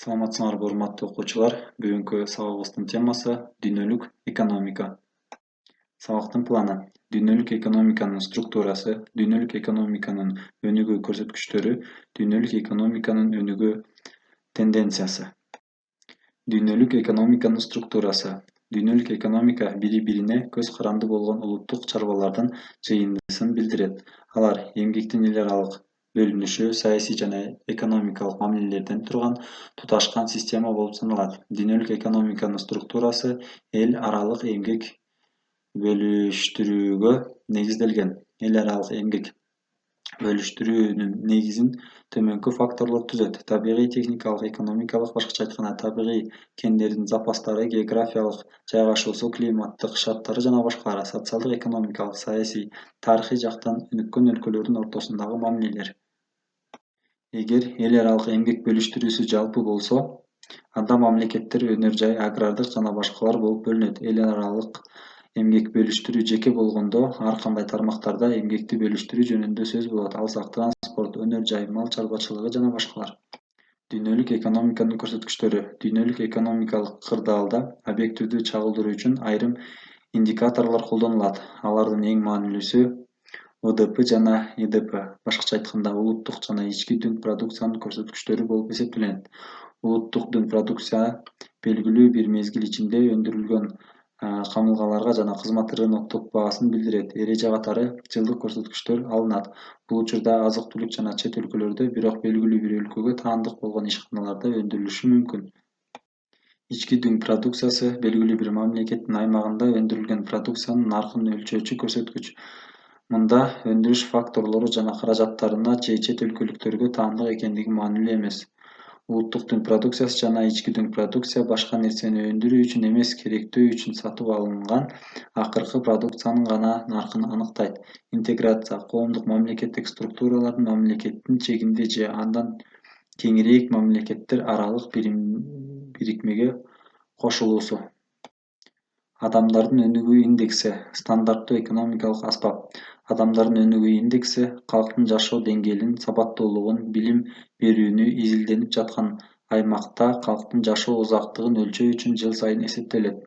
Саламатсыңарбы урматтуу окуучулар. Бүгүнкү сабагыбыздын темасы дүйнөлүк экономика. Сабактын планы: дүйнөлүк экономиканын структурасы, дүйнөлүк экономиканын өнүгүү көрсөткүчтөрү, дүйнөлүк экономиканын өнүгүү тенденциясы. Дүйнөлүк экономиканын структурасы. Дүйнөлүк экономика бири-бирине көз каранды болгон улуттук чарбалардын жыйындысын билдирет. Алар эмгектин эл аралык бөлүнүшү, саясий жана экономикалык мамилелерден турган туташкан система болуп саналат. Дүйнөлүк экономиканын структурасы эл аралык эмгек бөлүштүрүүгө негизделген. Эл аралык эмгек бөлүштүрүүнүн негизин төмөнкү факторлор түзөт: табигый, техникалык, экономикалык, башкача айтканда табигый кендердин запастары, географиялык жайгашуусу, климаттык шарттары жана башкалары. Социалдык, экономикалык, саясий, тарыхый жактан өнүккөн өлкөлөрдүн ортосундагы мамилелер. Эгер эл аралык эмгек бөлүштүрүүсү жалпы болсо, анда мамлекеттер өнөр жай, агрардык жана башкалар болуп бөлүнөт. Эл аралык эмгек бөлүштүрүү жеке болгондо, ар кандай тармактарда эмгекти бөлүштүрүү жөнүндө сөз болот. Алсак: транспорт, өнөр жай, мал чарбачылыгы жана башкалар. Дүйнөлүк экономиканын көрсөткүчтөрү. Дүйнөлүк экономикалык кырдаалда объективдүү чагылдыруу үчүн айрым индикаторлор колдонулат. Алардын эң маанилүүсү УДП жана ИДП, башкача айтканда улуттук жана ички дүң продукциянын көрсөткүчтөрү болуп эсептелет. Улуттук дүң продукция белгилүү бир мезгил ичинде өндүрүлгөн камылгаларга жана кызмат рыноктук баасын билдирет. Эреже катары жылдык көрсөткүчтөр алынат. Бул учурда азык-түлүк жана чет өлкөлөрдө, бирок белгилүү бир өлкөгө таандык болгон ишканаларда өндүрүлүшү мүмкүн. Ички дүң продукциясы белгилүү бир мамлекеттин аймагында өндүрүлгөн продукциянын наркын өлчөөчү көрсөткүч. Мында өндүрүш факторлору жана каражаттарына же чет өлкөлүктөргө таандык экендиги маанилүү эмес. Улуттук дүң продукциясы жана ички дүң продукция башка нерсени өндүрүү үчүн эмес, керектөө үчүн сатып алынган акыркы продукциянын гана наркын аныктайт. Интеграция: коомдук мамлекеттик структуралардын мамлекеттин чегинде же андан кеңирээк мамлекеттер аралык бирикмеге кошулуусу. Адамдардын өнүгүү индекси стандарттуу экономикалык аспап. Адамдардын өнүгүү индекси калктын жашоо деңгээлин, сапаттуулугун, билим берүүнү изилденип жаткан аймакта калктын жашоо узактыгын өлчөө үчүн жыл сайын эсептелет.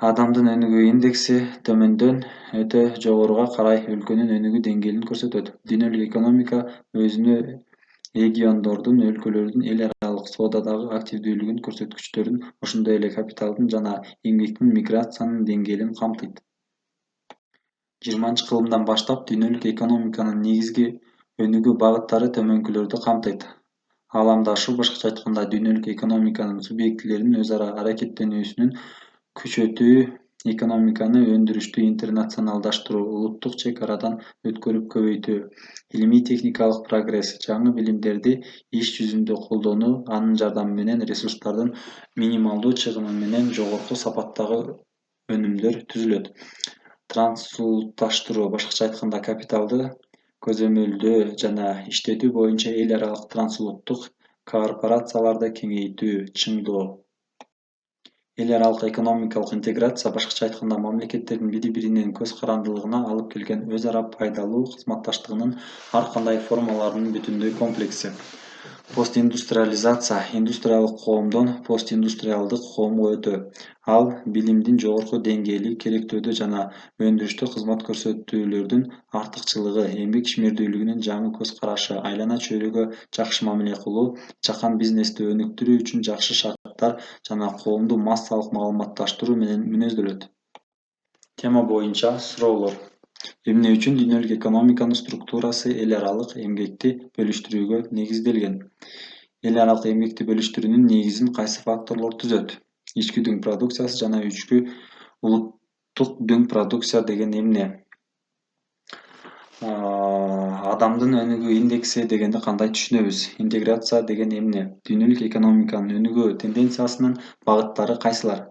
Адамдын өнүгүү индекси төмөндөн өтө жогоруга карай өлкөнүн өнүгүү деңгээлин көрсөтөт. Дүйнөлүк экономика өзүнө региондордун, өлкөлөрдүн эл аралык соодадагы активдүүлүгүнүн көрсөткүчтөрүн, ошондой эле капиталдын жана эмгектин миграциянын деңгээлин камтыйт. 20-кылымдан баштап дүйнөлүк экономиканын негизги өнүгүү багыттары төмөнкүлөрдү камтыйт: ааламдашуу, башкача айтканда дүйнөлүк экономиканын субъектилеринин өз ара аракеттенүүсүнүн күчөтүү, экономиканы өндүрүштү интернационалдаштыруу, улуттук чек арадан өткөрүп көбөйтүү, илимий-техникалык прогресс, жаңы билимдерди иш жүзүндө колдонуу, анын жардамы менен ресурстардын минималдуу чыгымы менен жогорку сапаттагы өнүмдөр түзүлөт. Трансулутташтыруу, башкача айтканда капиталды көзөмөлдөө жана иштетүү боюнча эл аралык трансулуттук корпорацияларды кеңейтүү, чыңдоо. Эл аралык экономикалык интеграция, башкача айтканда мамлекеттердин бири-биринин көз карандылыгына алып келген өз ара пайдалуу кызматташтыгынын ар кандай формаларынын бүтүндөй комплекси. Постиндустриализация индустриялык коомдон постиндустриалдык коомго өтүү. Ал билимдин жогорку деңгээли, керектөөдө жана өндүрүштө кызмат көрсөтүүлөрдүн артыкчылыгы, эмгек ишмердүүлүгүнүн жаңы көз карашы, айлана чөйрөгө жакшы мамиле кылуу, жаһан бизнести өнүктүрүү үчүн жакшы шарттар жана коомду массалык маалыматташтыруу менен мүнөздөлөт. Тема боюнча суроолор. Эмне үчүн дүйнөлүк экономиканын структурасы эл аралык эмгекти бөлүштүрүүгө негизделген? Эл аралык эмгекти бөлүштүрүүнүн негизин кайсы факторлор түзөт? Ички дүң продукциясы жана улуттук дүң продукция деген эмне? Адамдын өнүгүү индекси дегенди кандай түшүнөбүз? Интеграция деген эмне? Дүйнөлүк экономиканын өнүгүү тенденциясынын багыттары кайсылар?